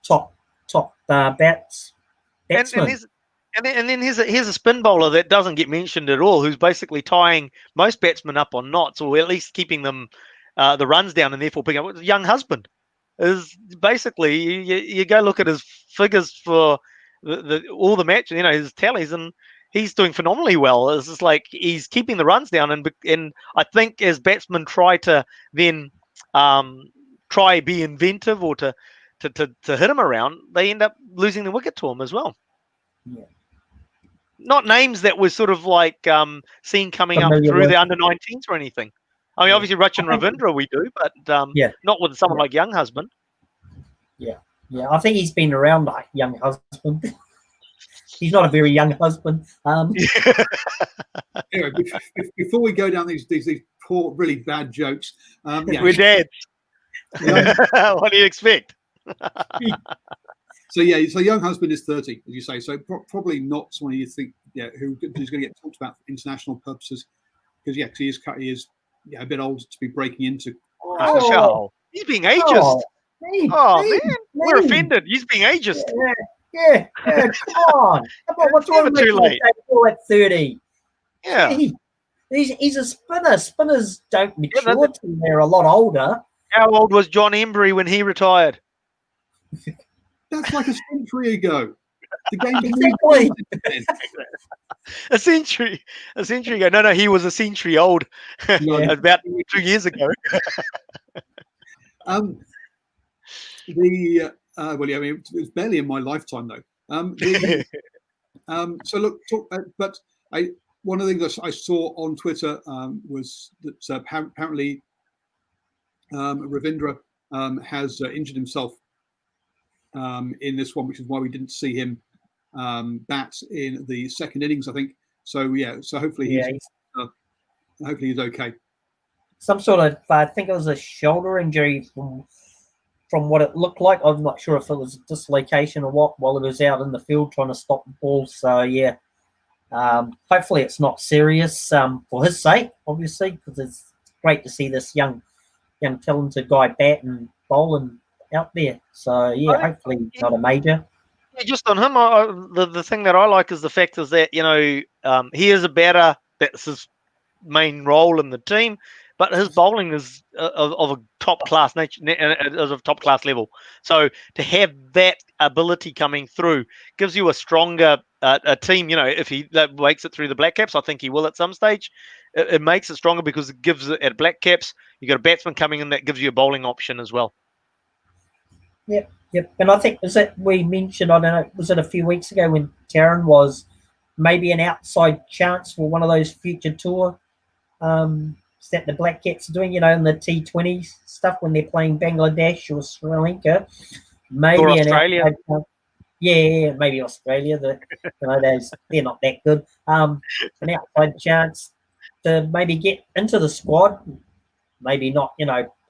top batsmen. And then here's a spin bowler that doesn't get mentioned at all, who's basically tying most batsmen up on knots, or at least keeping them the runs down, and therefore picking up. Young Husband is basically you go look at his figures for all the matches, his tallies, and he's doing phenomenally well. It's just like he's keeping the runs down, and I think as batsmen try to then be inventive or to hit him around, they end up losing the wicket to him as well. Yeah. Not names that were sort of like seen coming up through the under-19s or anything. I mean, obviously Rachin Ravindra we do, but not with someone like Young Husband. Yeah, I think he's been around like Young Husband. He's not a very young husband. Anyway, before we go down these poor, really bad jokes. Yeah. We're dads. What do you expect? So yeah, so young husband is 30, as you say. So probably not someone you think, who's going to get talked about for international purposes, because he is a bit old to be breaking into. Oh, he's being ageist. Man, we're offended. He's being ageist. Yeah, come on. What's wrong with too late. At 30? Yeah. Gee, he's a spinner. Spinners don't mature till they're a lot older. How old was John Embry when he retired? That's like a century ago. The game Exactly. A century ago. No, he was a century old. About 2 years ago. Well, yeah, I mean, it was barely in my lifetime though. So look, one of the things I saw on Twitter was that apparently Ravindra has injured himself in this one, which is why we didn't see him bat in the second innings, I think. So so hopefully he's okay. Some sort of, I think it was a shoulder injury from what it looked like. I'm not sure if it was a dislocation or what while he was out in the field trying to stop the ball. So yeah, hopefully it's not serious for his sake, obviously, because it's great to see this young talented guy bat and bowling out there. So yeah, hopefully not a major. Yeah, just on him, the thing that I like is the fact is that he is a batter. That's his main role in the team. But his bowling is of a top class nature, is of top class level. So to have that ability coming through gives you a stronger a team. If he makes it through the Black Caps, I think he will at some stage. It makes it stronger because it gives it at Black Caps. You got a batsman coming in that gives you a bowling option as well. Yep. And I think we mentioned, I don't know, was it a few weeks ago when Taryn was maybe an outside chance for one of those future tour. That the Black Caps are doing, in the T20 stuff when they're playing Bangladesh or Sri Lanka, maybe or Australia. Maybe Australia. They're not that good. An outside chance to maybe get into the squad, maybe not,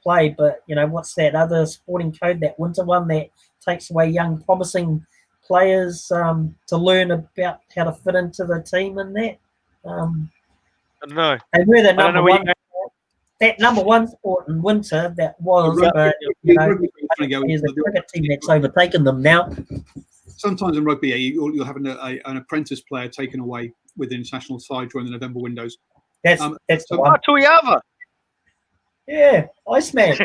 play, but what's that other sporting code, that winter one that takes away young promising players to learn about how to fit into the team and that. I don't know. And we're the number one. That number one sport in winter that was, but there's a cricket team that's overtaken them now. Sometimes in rugby, you'll have an apprentice player taken away with the international side during the November windows. That's the one. Tuyava. Yeah, Iceman.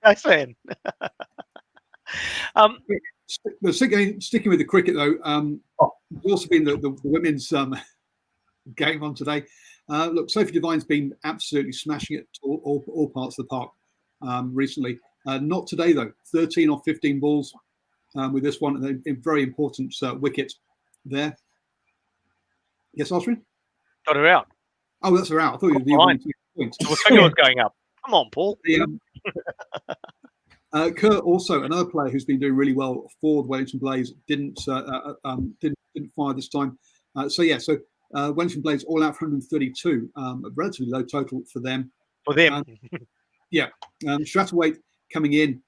Iceman. Sticking with the cricket though, there's also been the women's game on today. Look, Sophie Devine's been absolutely smashing it to all parts of the park recently. Not today, though. 13 or 15 balls with this one. A very important wicket there. Yes, Arun? Got her out. Oh, that's her out. I thought you were points. The finger was going up. Come on, Paul. Kerr, also another player who's been doing really well for the Wellington Blaze, didn't fire this time. So Wellington Blaze all out for 132, a relatively low total for them. Strathwaite coming in,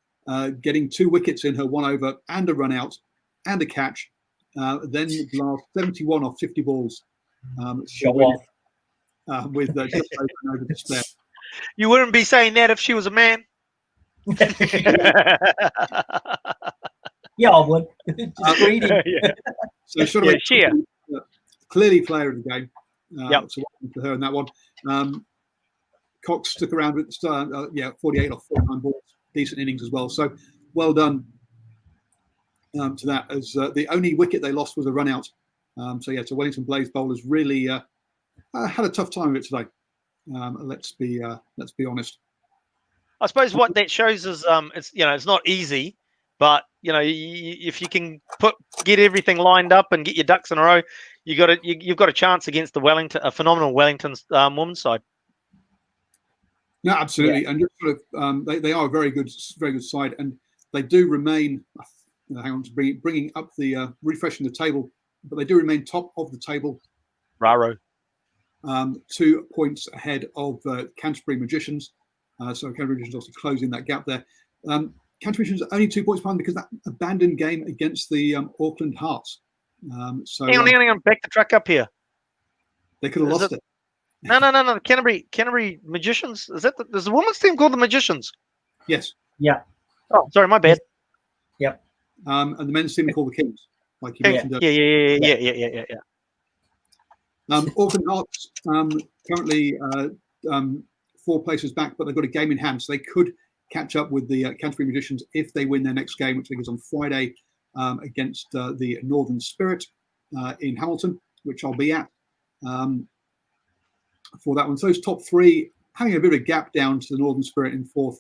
getting 2 wickets in her 1 over and a run out and a catch. Then last 71 or 50 balls. With just over to spare. You wouldn't be saying that if she was a man. Yeah, I would. Just greedy. So clearly player of the game. So welcome to her in that one. Cox stuck around with 48 or 49 balls, decent innings as well. So well done to that. As the only wicket they lost was a run out. So Wellington Blaze bowlers really had a tough time with it today. Let's be honest. I suppose what that shows is it's not easy, but if you can get everything lined up and get your ducks in a row, you've got a chance against a phenomenal Wellington's women's side. No, absolutely, and just sort of they are a very good side, and they do remain. Hang on, bringing up the refreshing the table, but they do remain top of the table. Raro. 2 points ahead of Canterbury Magicians. So Canterbury Magicians obviously closing that gap there. Canterbury Magicians only 2 points behind because that abandoned game against the Auckland Hearts. Hang on, back the truck up here. They could have lost it. No. Canterbury Magicians. There's a women's team called the Magicians. Yes. Yeah. Oh, sorry, my bad. Yep. And the men's team called the Kings, like you mentioned. Yeah. Auckland Hearts currently 4 places back, but they've got a game in hand, so they could catch up with the Canterbury Magicians if they win their next game, which I think is on Friday against the Northern Spirit in Hamilton, which I'll be at for that one. So those top 3 having a bit of a gap down to the Northern Spirit in 4th,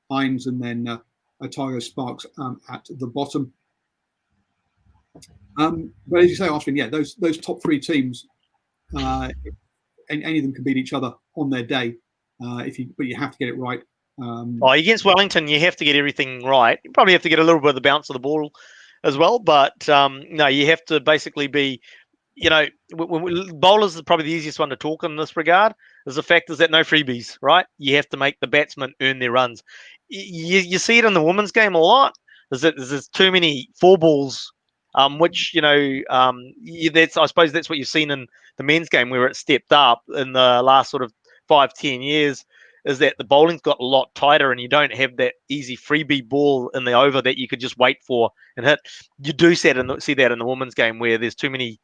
Hines, and then Otago Sparks at the bottom. But as you say, Austin, yeah, those top 3 teams, any of them can beat each other on their day but you have to get it right. Against Wellington, you have to get everything right. You probably have to get a little bit of the bounce of the ball as well, but no, you have to basically be. Bowlers is probably the easiest one to talk in this regard. The fact is that no freebies, right? You have to make the batsmen earn their runs. You see it in the women's game a lot. There's too many 4 balls, which I suppose that's what you've seen in the men's game where it stepped up in the last sort of 5-10 years. Is that the bowling's got a lot tighter and you don't have that easy freebie ball in the over that you could just wait for and hit. You do see that in the women's game where there's too many.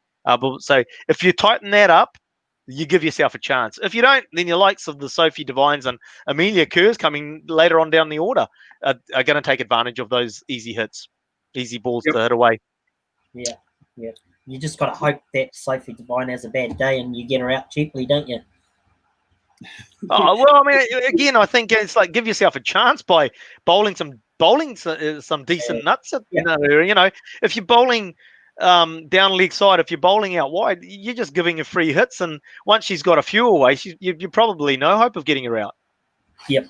So if you tighten that up, you give yourself a chance. If you don't, then your likes of the Sophie Devines and Amelia Kerrs coming later on down the order are going to take advantage of those easy hits, easy balls to hit away. Yeah. You just got to hope that Sophie Devine has a bad day and you get her out cheaply, don't you? Well, I mean, again, I think it's like give yourself a chance by bowling some decent nuts. If you're bowling down leg side, if you're bowling out wide, you're just giving her free hits, and once she's got a few away, you probably no hope of getting her out. Yep.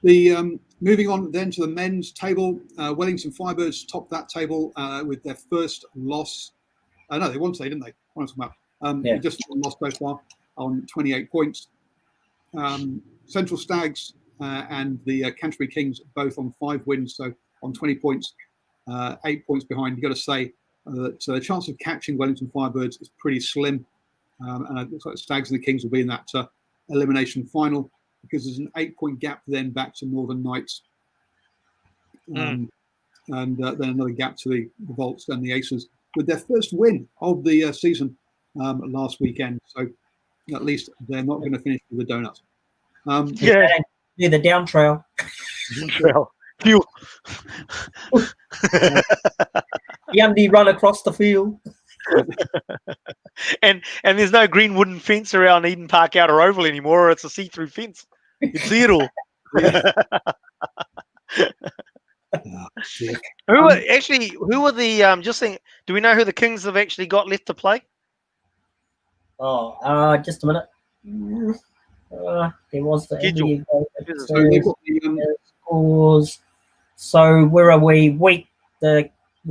The moving on then to the men's table, Wellington Firebirds topped that table with their first loss. No, they won today, didn't they? They just lost so far on 28 points. Central Stags and the Canterbury Kings both on 5 wins, so on 20 points. 8 points behind. You've got to say that the chance of catching Wellington Firebirds is pretty slim. And it looks like the Stags and the Kings will be in that elimination final because there's an 8-point gap then back to Northern Knights. And then another gap to the Volts and the Aces with their first win of the season last weekend. So at least they're not going to finish with the donut. Do the down trail. Fuel. Yandi run across the field. and there's no green wooden fence around Eden Park Outer Oval anymore. It's a see-through fence. You can see it all. Who are the just think? Do we know who the Kings have actually got left to play? Just a minute. There was the scores. So where are we? We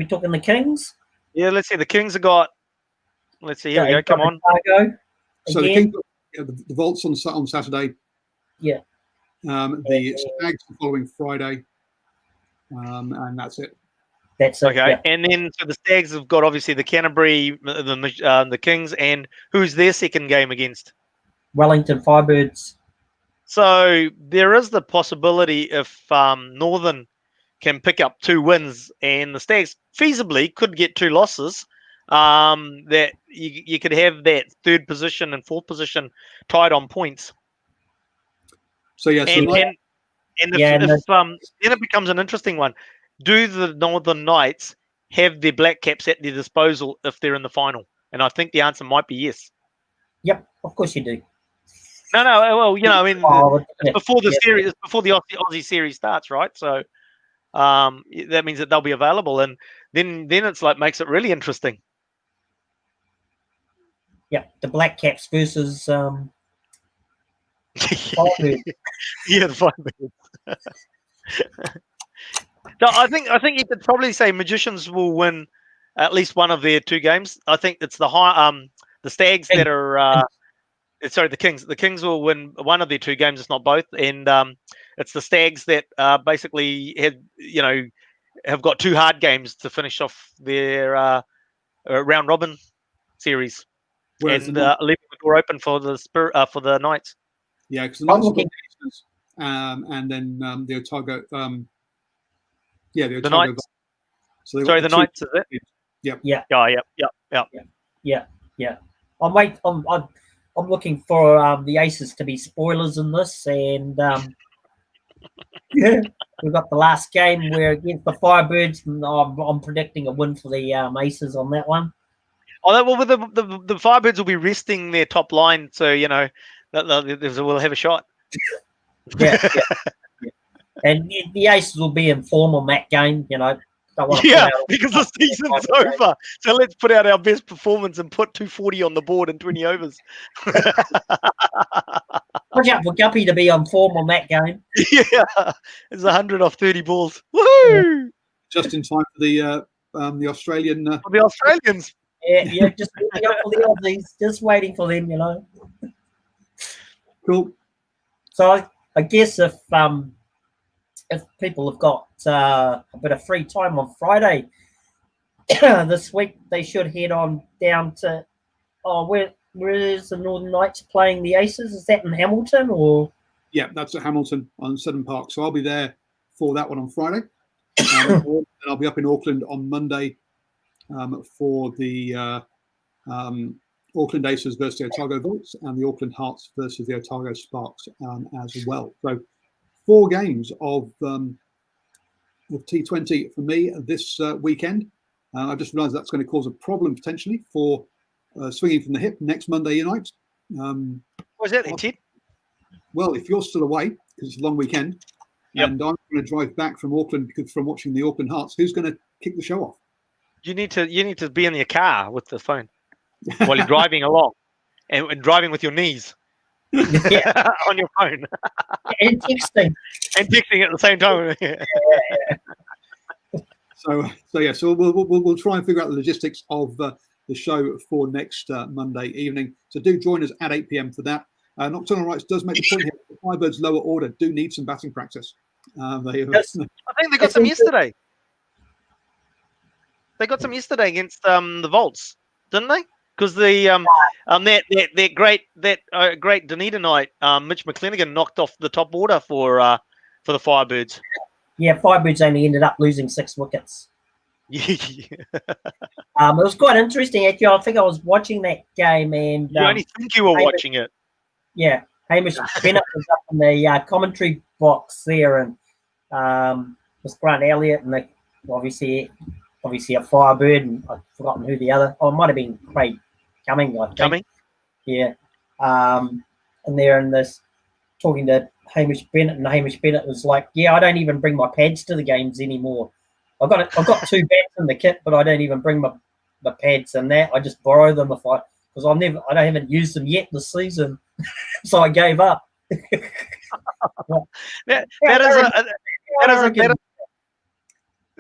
talking the Kings? Yeah, let's see. The Kings have got. Let's see. Here we go. Come on. So the Kings, the Volts on Saturday. Yeah. The Stags the following Friday. And that's it. That's okay. Yeah. And then so the Stags have got obviously the Canterbury, the Kings, and who's their second game against? Wellington Firebirds. So there is the possibility if Northern can pick up 2 wins and the Stags feasibly could get 2 losses, that you could have that 3rd position and 4th position tied on points. So yeah, then it becomes an interesting one. Do the Northern Knights have their black caps at their disposal if they're in the final? And I think the answer might be yes. Yep, of course you do. No. Well, it's before the series, it's before the Aussie series starts, right? So that means that they'll be available, and then it's like makes it really interesting. Yeah, the Black Caps versus yeah, the Firebirds. So I think you could probably say Magicians will win at least one of their 2 games. I think it's the The Stags that are sorry, the Kings. The Kings will win one of their two games, if not both, and it's the Stags that basically have got two hard games to finish off their round robin series, Whereas and leaving the door open for the Knights. Yeah, because the Knights have got the Aces, and then the Otago. The Otago. The Knights. So sorry, the Knights, is it? Yep. Yeah. Yeah. I'm looking for the Aces to be spoilers in this, and we've got the last game where against the Firebirds, and I'm predicting a win for the Aces on that one. Oh, well, the Firebirds will be resting their top line, so we'll have a shot. Yeah. And the Aces will be in form on that game, because the season's over. So let's put out our best performance and put 240 on the board in 20 overs. Watch out for Guppy to be on form on that game. Yeah, it's 100 off 30 balls. Woohoo! Just in time for the Australian. For the Australians. Yeah, just waiting up for the Aussies. Just waiting for them, Cool. So I guess if people have got a bit of free time on Friday this week, they should head on down to where is the Northern Knights playing the Aces? Is that in Hamilton or? Yeah, that's at Hamilton on Sutton Park. So I'll be there for that one on Friday. And I'll be up in Auckland on Monday for the Auckland Aces versus the Otago Volts and the Auckland Hearts versus the Otago Sparks as well. So 4 games of T20 for me this weekend. I just realised that's going to cause a problem potentially for swinging from the hip next Monday night. Was that Ted? Well, if you're still away, because it's a long weekend, and I'm going to drive back from Auckland because from watching the Auckland Hearts, who's going to kick the show off? You need to be in your car with the phone while you're driving along and driving with your knees on your phone and texting at the same time. So we'll try and figure out the logistics of the show for next Monday evening. So do join us at 8 p.m. for that. Nocturnal Rights does make the point here that the Firebirds lower order do need some batting practice. I think they got some yesterday. They got some yesterday against the Volts, didn't they? Because that great Dunedin night, Mitch McClenaghan knocked off the top order for the Firebirds. Yeah, Firebirds only ended up losing 6 wickets. It was quite interesting actually. I think I was watching that game, and you only think you were watching it. Yeah, Hamish Bennett was up in the commentary box there, and was Grant Elliott, and obviously a Firebird, and I've forgotten who the other. Oh, it might have been Craig Cumming, I think. Cumming? Yeah. And they're in this talking to Hamish Bennett, and Hamish Bennett was like, "Yeah, I don't even bring my pads to the games anymore. I've got 2 bats in the kit, but I don't even bring my pads and that. I just borrow them because I haven't used them yet this season, so I gave up."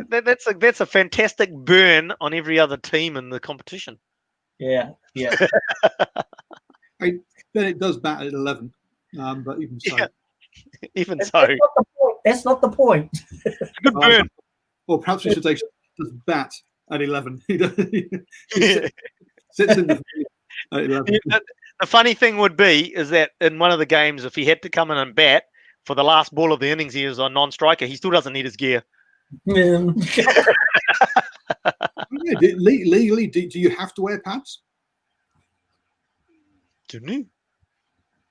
That's a fantastic burn on every other team in the competition. Yeah. Bennett does bat at 11, but even so. Yeah. Even so. That's not the point. Good burn. Well, perhaps we should say does bat at 11. He sits in the at 11. The funny thing would be is that in one of the games, if he had to come in and bat for the last ball of the innings, he was on non-striker. He still doesn't need his gear. Legally, do you have to wear pads? Didn't he?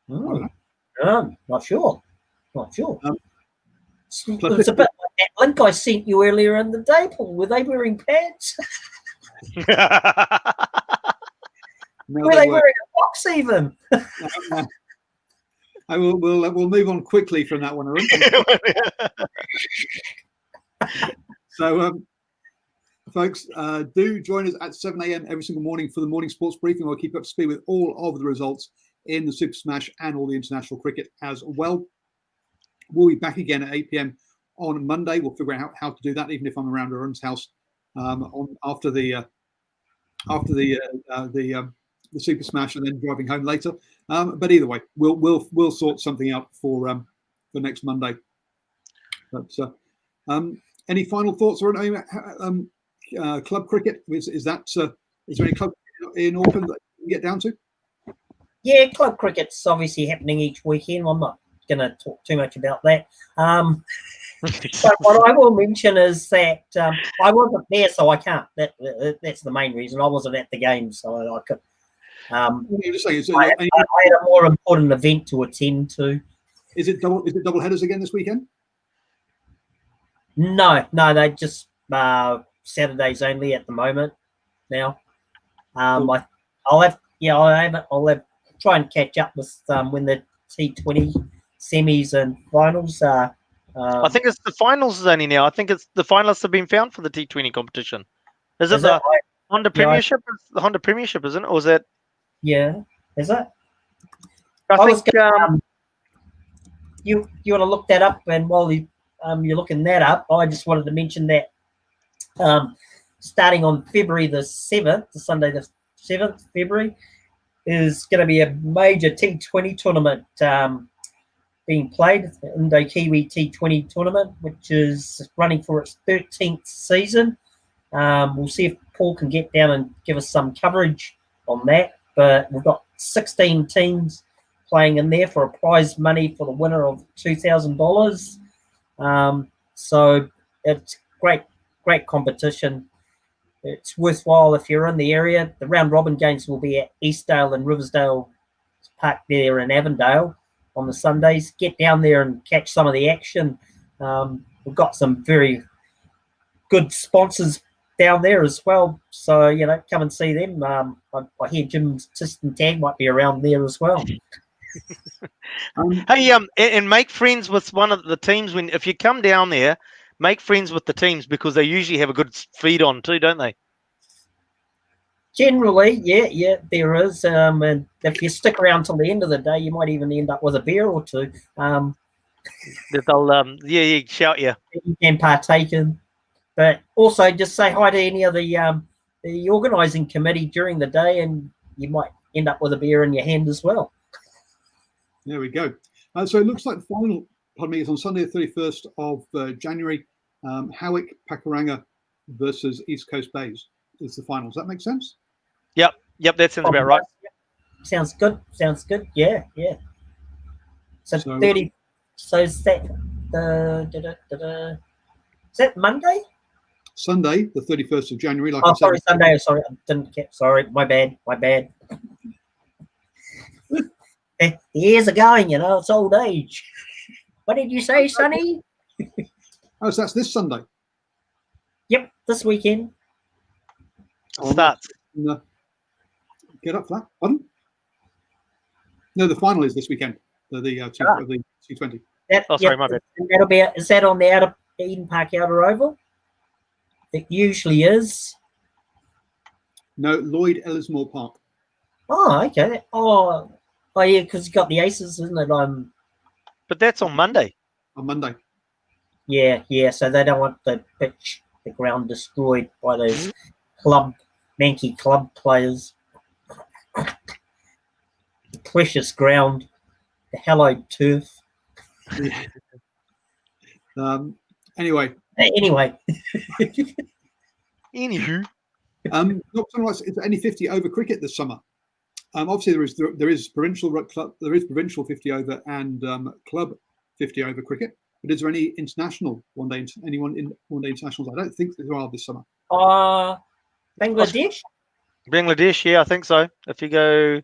Not sure. It's a bit like that link I sent you earlier in the day, Paul. Were they wearing pads? Were they wearing a box even? We'll move on quickly from that one, Arun. So, folks, do join us at 7 a.m. every single morning for the morning sports briefing. I'll keep you up to speed with all of the results in the Super Smash and all the international cricket as well. We'll be back again at 8 p.m. on Monday. We'll figure out how to do that, even if I'm around Arun's house after the the Super Smash and then driving home later. But either way, we'll sort something out for next Monday. But any final thoughts or club cricket? Is there any club in Auckland that you can get down to? Yeah, club cricket's obviously happening each weekend. I'm not going to talk too much about that. But what I will mention is that I wasn't there, so I can't. That's the main reason. I wasn't at the game, so I could. You're just saying, I had a more important event to attend to. Is it double headers again this weekend? No, they just Saturdays only at the moment. Now, Cool. I'll try and catch up with when the T20 semis and finals are. I think it's the finals only now. I think it's the finalists have been found for the T20 competition. Is it the Honda Premiership? The Honda Premiership, isn't it? Or is that? Yeah, is it? I think you want to look that up, and while you're looking that up, I just wanted to mention that starting on February the 7th, the Sunday the 7th February, is going to be a major T20 tournament being played, in the Kiwi T20 tournament, which is running for its 13th season. We'll see if Paul can get down and give us some coverage on that. But we've got 16 teams playing in there for a prize money for the winner of $2,000. So it's great competition. It's worthwhile if you're in the area. The round robin games will be at Eastdale and Riversdale Park there in Avondale on the Sundays. Get down there and catch some of the action. We've got some very good sponsors down there as well, so come and see them. I hear Jim's Tist Tag might be around there as well. Hey, and make friends with one of the teams if you come down there. Make friends with the teams because they usually have a good feed on too, don't they? Generally, yeah, there is. And if you stick around till the end of the day, you might even end up with a beer or two. They'll shout you. You can partake in, but also just say hi to any of the organising committee during the day, and you might end up with a beer in your hand as well. There we go. So it looks like the final, is on Sunday the 31st of January. Howick Pakuranga versus East Coast Bays is the final. Does that make sense? Yep, that sounds about right. Sounds good. Yeah. So 30. So is that is that Monday? Sunday, the 31st of January. Like I said. Sorry, Sunday. Sorry, I didn't get. Sorry, my bad. The years are going, it's old age. What did you say, Sonny? Oh, so that's this Sunday. Yep, this weekend. Starts. Get up for that. Pardon? No, the final is this weekend. The T20. Sorry, my bad. That'll be. Is that on the Eden Park Outer Oval? It usually is. No, Lloyd Ellismore Park. Oh, okay. Oh yeah, because you got the Aces, isn't it? But that's on Monday. On Monday. Yeah. So they don't want the ground destroyed by those Mankey club players. The precious ground, the hallowed turf. Anyway. Anywho. Is there any 50 over cricket this summer? Obviously, there is provincial 50 over and club 50 over cricket. But is there any international anyone in one day internationals? I don't think there are this summer. Bangladesh. Bangladesh, yeah, I think so. If you go,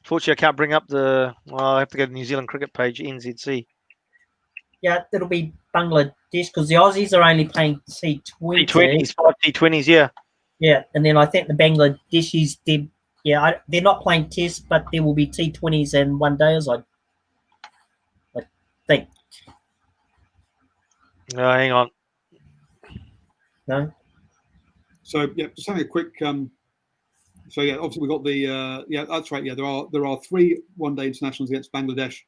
fortunately, I can't bring up I have to go to the New Zealand cricket page, NZC. Yeah, it'll be Bangladesh because the Aussies are only playing T20. T20s, 5 T20s, yeah. Yeah, and then I think the Bangladeshis did. Yeah, they're not playing tests, but there will be T20s and one days. I think. No, hang on. No. So yeah, just having a quick. So yeah, obviously we've got the. Yeah, that's right. Yeah, there are 3 one-day internationals against Bangladesh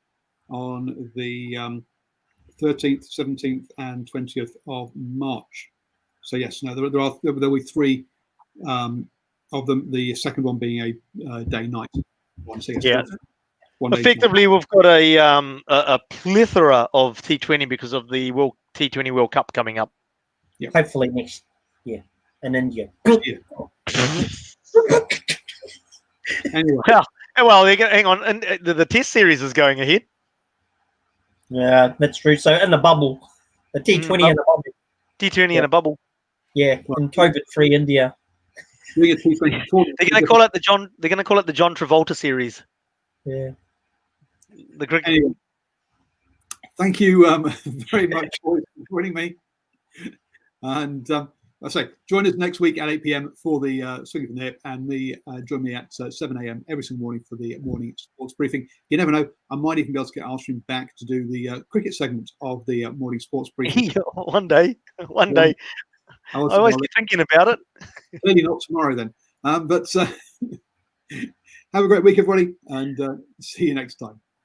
on the 13th, 17th, and 20th of March. So yes, no, there will be 3 of them. The second one being a day-night one. So Yeah. one day Effectively, we've got a plethora of T20 because of the T20 World Cup coming up. Yeah. Hopefully next year in India. Yeah. Anyway, Well, hang on, and the Test series is going ahead. Yeah, that's true. So in the bubble, the T20 in the bubble. T20 in a bubble. Yeah, in COVID-free India. doing a T20 They're going to call it the John. They're going to call it the John Travolta series. Yeah. The cricket. Anyway, thank you very much for joining me. And I say, join us next week at 8 p.m. for the Swing from the Hip, and join me at 7 a.m. every single morning for the morning sports briefing. You never know, I might even be able to get Arun back to do the cricket segment of the morning sports briefing. One day. I always keep thinking about it. Clearly not tomorrow then. But have a great week, everybody, and see you next time.